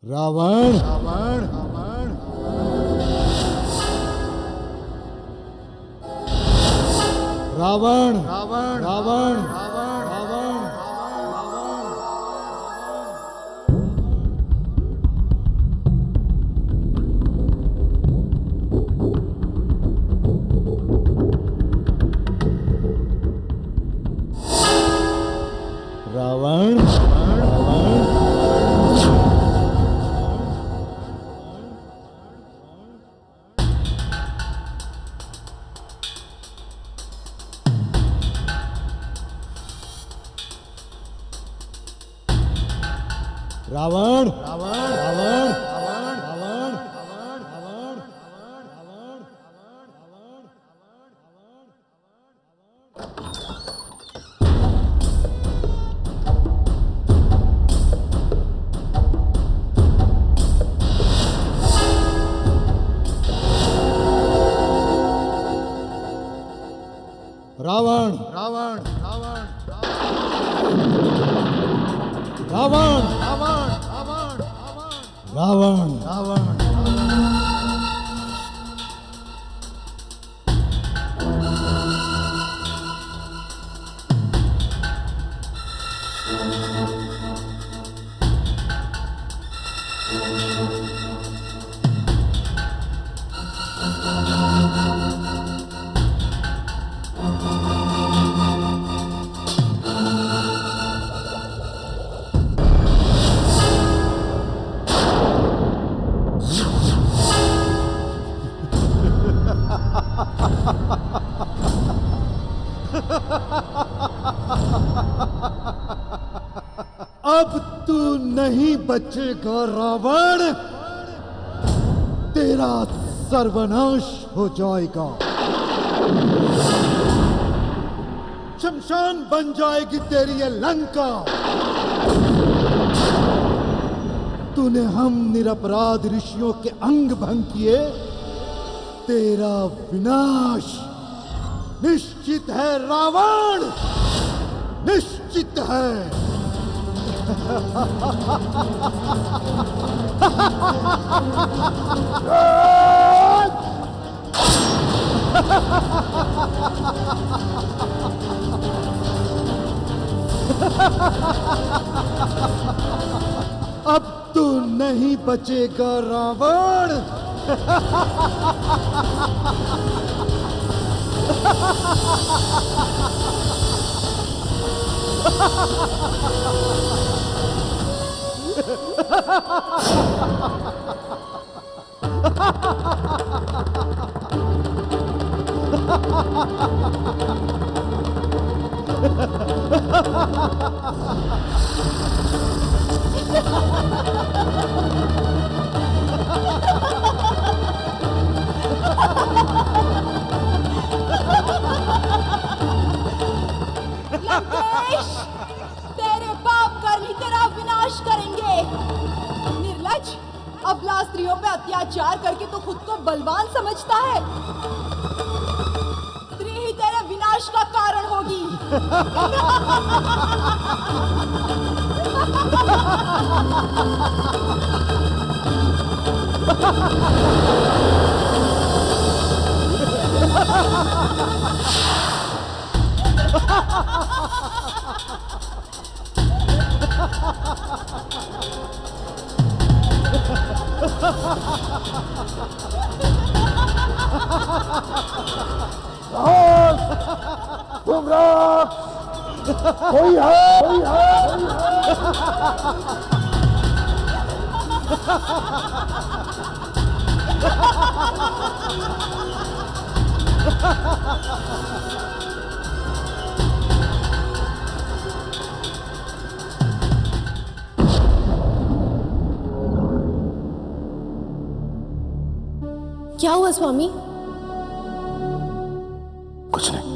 रावण रावण रावण रावण रावण रावण रावण रावण रावण रावण रावण रावण रावण रावण रावण रावण रावण रावण अब तू नहीं बचेगा रावण, तेरा सर्वनाश हो जाएगा। शमशान बन जाएगी तेरी ये लंका। तूने हम निरपराध ऋषियों के अंग भंग किए, तेरा विनाश निश्चित है रावण, निश्चित है। अब तू नहीं बचेगा रावण। लंकेश, तेरे पाप कर्म ही तेरा विनाश करेंगे। निर्लज्ज, अबला स्त्रियों पे अत्याचार करके तो खुद को बलवान समझता है। स्त्री ही तेरे विनाश का कारण होगी। तुम राख कोई है, कोई है। क्या हुआ स्वामी? कुछ नहीं।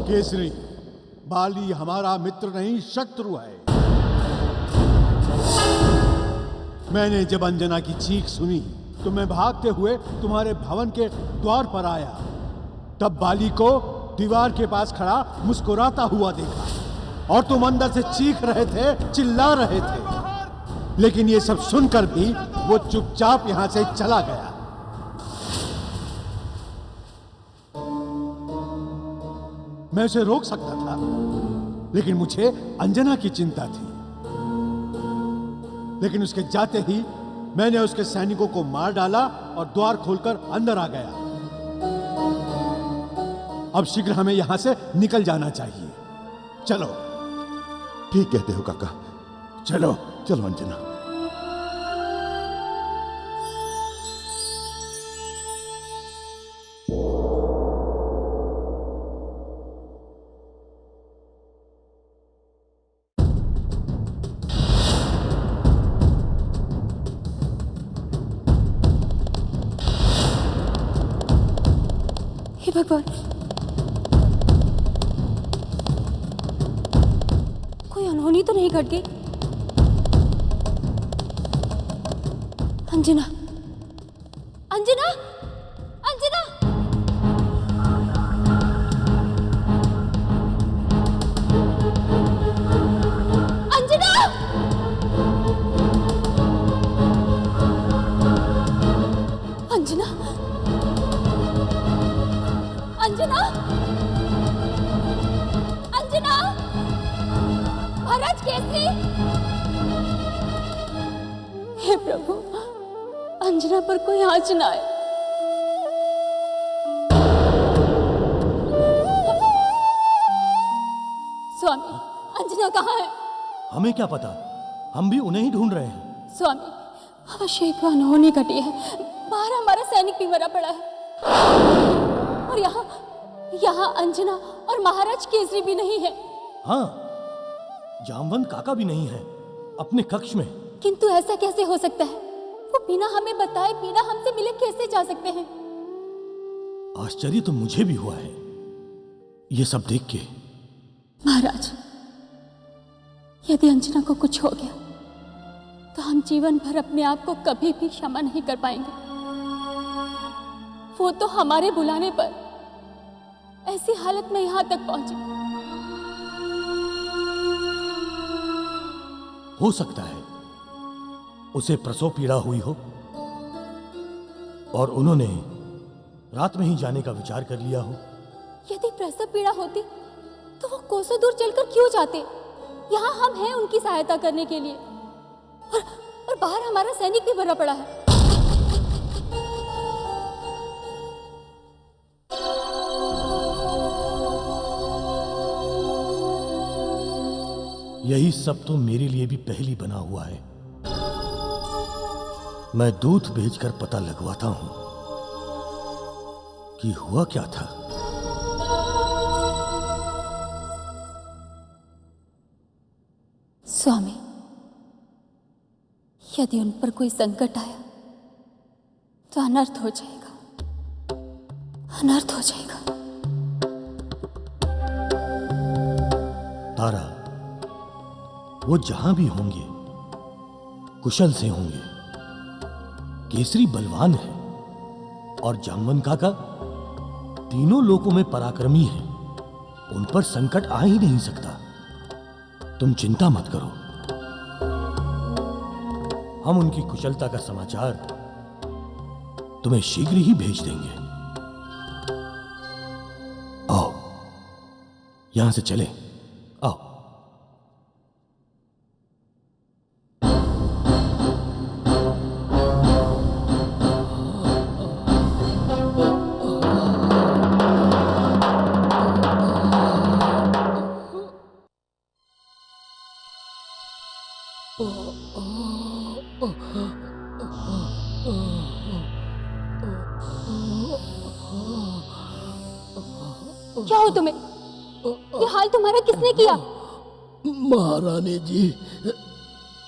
केसरी, बाली हमारा मित्र नहीं शत्रु है। मैंने जब अंजना की चीख सुनी तो मैं भागते हुए तुम्हारे भवन के द्वार पर आया। तब बाली को दीवार के पास खड़ा मुस्कुराता हुआ देखा और तुम अंदर से चीख रहे थे, चिल्ला रहे थे। लेकिन ये सब सुनकर भी वो चुपचाप यहां से चला गया। मैं उसे रोक सकता था, लेकिन मुझे अंजना की चिंता थी। लेकिन उसके जाते ही मैंने उसके सैनिकों को मार डाला और द्वार खोलकर अंदर आ गया। अब शीघ्र हमें यहां से निकल जाना चाहिए। चलो। ठीक कहते हो काका। चलो चलो अंजना। हे भगवान, कोई अनहोनी तो नहीं घट गई? अंजना, अंजना, अंजना! अंजना! अंजना! अंजना! अंजना! महाराज केसरी! हे प्रभु, अंजना पर कोई आँच ना आए। स्वामी, अंजना कहाँ है? हमें क्या पता, हम भी उन्हें ही ढूंढ रहे हैं। स्वामी, अवश्य एक अनहोनी घटी है। बाहर हमारा सैनिक भी मरा पड़ा है और यहाँ अंजना और महाराज केसरी भी नहीं है। हाँ, जामवंत काका भी नहीं है अपने कक्ष में। किंतु ऐसा कैसे हो सकता है? वो बिना हमें बताए, बिना हमसे मिले कैसे जा सकते हैं? आश्चर्य तो मुझे भी हुआ है ये सब देख के। महाराज, यदि अंजना को कुछ हो गया तो हम जीवन भर अपने आप को कभी भी क्षमा नहीं कर पाएंगे। वो तो हमारे बुलाने पर ऐसी हालत में यहां तक पहुंची। हो सकता है उसे प्रसव पीड़ा हुई हो और उन्होंने रात में ही जाने का विचार कर लिया हो। यदि प्रसव पीड़ा होती तो वो कोसों दूर चलकर क्यों जाते? यहाँ हम हैं उनकी सहायता करने के लिए और बाहर हमारा सैनिक भी भरा पड़ा है। यही सब तो मेरे लिए भी पहेली बना हुआ है। मैं दूध भेजकर पता लगवाता हूं कि हुआ क्या था। स्वामी, यदि उन पर कोई संकट आया तो अनर्थ हो जाएगा, अनर्थ हो जाएगा। तारा, वो जहां भी होंगे कुशल से होंगे। केसरी बलवान है और जामवंत काका तीनों लोकों में पराक्रमी है। उन पर संकट आ ही नहीं सकता। तुम चिंता मत करो, हम उनकी कुशलता का समाचार तुम्हें शीघ्र ही भेज देंगे। आओ, यहां से चले। आओ। क्या हो तुम्हें? ये हाल तुम्हारा किसने किया? महारानी जी,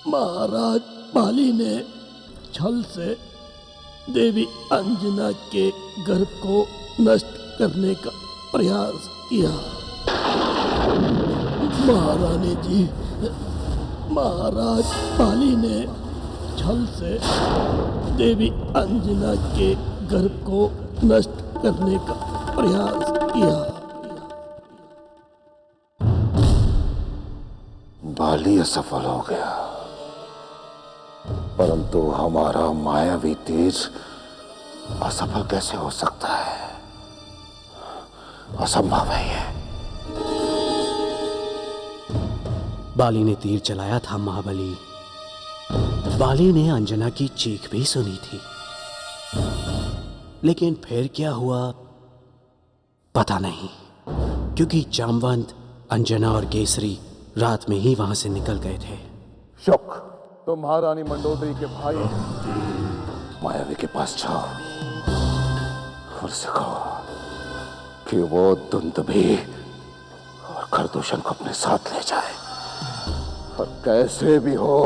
महाराज बाली ने छल से देवी अंजना के गर्भ को नष्ट करने का प्रयास किया। महारानी जी, महाराज बाली ने छल से देवी अंजना के गर्भ को नष्ट करने का प्रयास किया। बाली असफल हो गया, परंतु हमारा मायावी तीर असफल कैसे हो सकता है? असंभव है ये। बाली ने तीर चलाया था महाबली। बाली ने अंजना की चीख भी सुनी थी, लेकिन फिर क्या हुआ पता नहीं, क्योंकि जामवंत, अंजना और केसरी रात में ही वहां से निकल गए थे। शुक, तुम महारानी मंडोदरी के भाई मायावी के पास जाओ और सिखाओ कि वो दुंदुभी और खरदूषण को अपने साथ ले जाए, और कैसे भी हो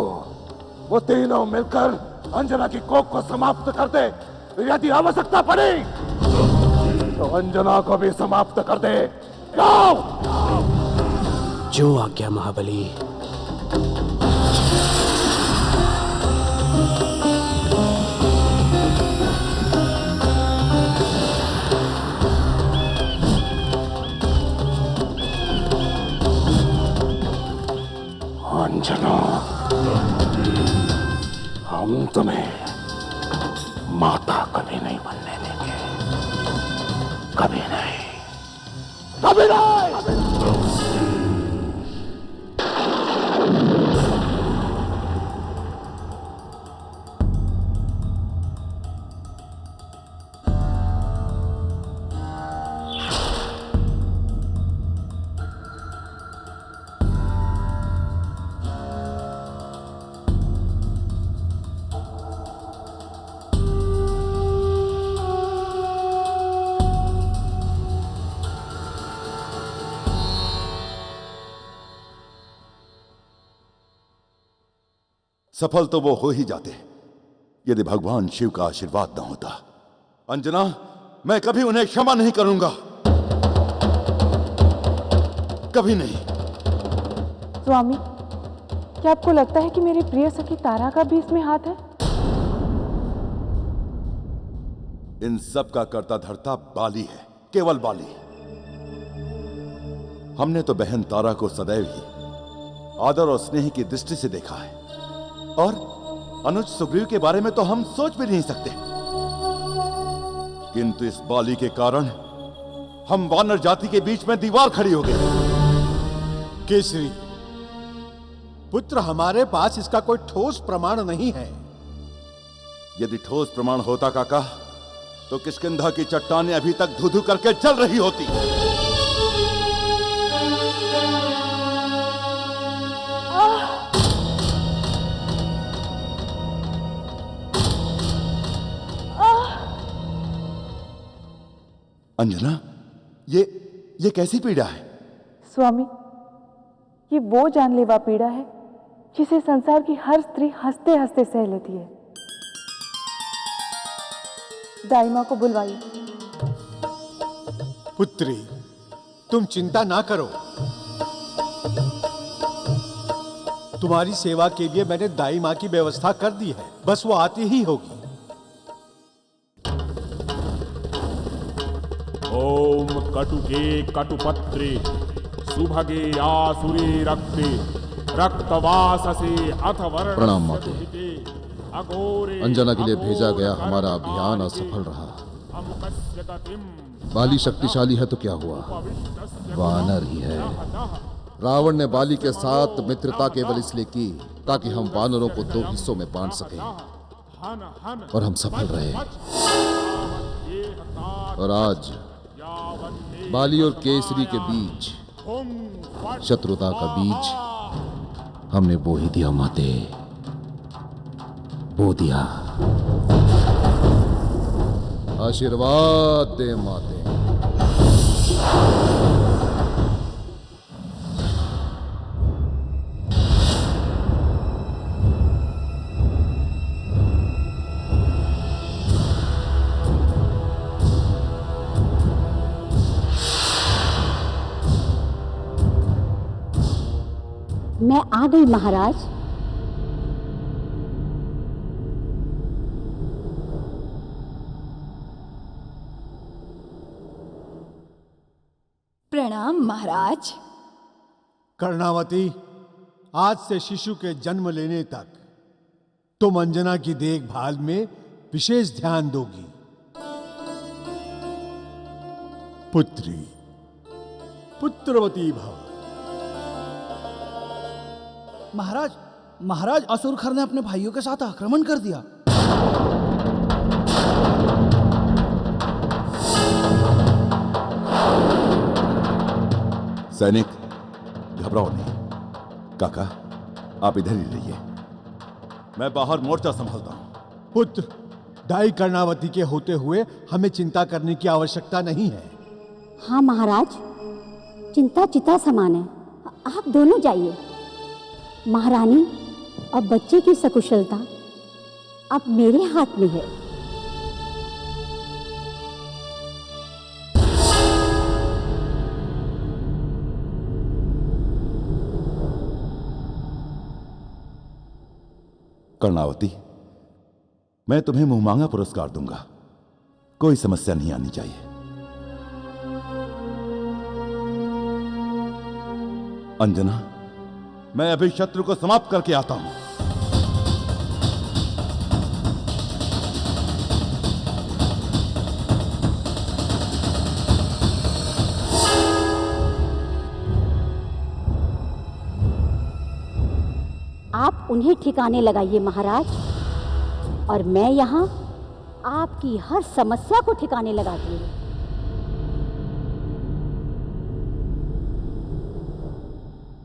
वो तीनों मिलकर अंजना की कोख को समाप्त कर दे। यदि आवश्यकता पड़ी तो अंजना को भी समाप्त कर दे। जाओ। जो आज्ञा महाबली। अंजना, हम तुम्हें माता कभी नहीं बनने देंगे, कभी नहीं, कभी नहीं। सफल तो वो हो ही जाते यदि भगवान शिव का आशीर्वाद न होता। अंजना, मैं कभी उन्हें क्षमा नहीं करूंगा, कभी नहीं। स्वामी, क्या आपको लगता है कि मेरी प्रिय सखी तारा का भी इसमें हाथ है? इन सब का कर्ता धर्ता बाली है, केवल बाली। हमने तो बहन तारा को सदैव ही आदर और स्नेह की दृष्टि से देखा है, और अनुज सुग्रीव के बारे में तो हम सोच भी नहीं सकते। किंतु इस बाली के कारण हम वानर जाति के बीच में दीवार खड़ी हो गई। केसरी पुत्र, हमारे पास इसका कोई ठोस प्रमाण नहीं है। यदि ठोस प्रमाण होता काका, तो किष्किंधा की चट्टानें अभी तक धू धू करके जल रही होती। अंजना, ये कैसी पीड़ा है? स्वामी, ये वो जानलेवा पीड़ा है जिसे संसार की हर स्त्री हंसते हंसते सह लेती है। दाई मां को बुलवाइए। पुत्री, तुम चिंता ना करो। तुम्हारी सेवा के लिए मैंने दाई मां की व्यवस्था कर दी है, बस वो आती ही होगी। ओम कटुके कटुपत्रे सुभगे आसुरे रक्ते रक्तवाससे अथ वर्ण। प्रणाम माते। अंजना के लिए भेजा गया हमारा अभियान असफल रहा। बाली शक्तिशाली है तो क्या हुआ, वानर ही है। रावण ने बाली के साथ मित्रता केवल इसलिए की ताकि हम वानरों को दो हिस्सों में बांट सकें, और हम सफल रहे। और आज बाली और केसरी के बीच शत्रुता का बीज हमने बो ही दिया माते, बो दिया। आशीर्वाद दे माते। मैं आ गई महाराज। प्रणाम महाराज। कर्णावती, आज से शिशु के जन्म लेने तक तुम अंजना की देखभाल में विशेष ध्यान दोगी। पुत्री पुत्रवती भव। महाराज असुरखर ने अपने भाइयों के साथ आक्रमण कर दिया। सैनिक, घबराओ नहीं। काका, आप इधर ही रहिए, मैं बाहर मोर्चा संभालता हूं। पुत्र, दाई कर्णावती के होते हुए हमें चिंता करने की आवश्यकता नहीं है। हाँ महाराज, चिंता चिता समान है। आप दोनों जाइए। महारानी, अब बच्चे की सकुशलता अब मेरे हाथ में है। कर्णावती, मैं तुम्हें मुंहमांगा पुरस्कार दूंगा, कोई समस्या नहीं आनी चाहिए। अंजना, मैं अभी शत्रु को समाप्त करके आता हूं। आप उन्हें ठिकाने लगाइए महाराज, और मैं यहाँ आपकी हर समस्या को ठिकाने लगाती हूँ।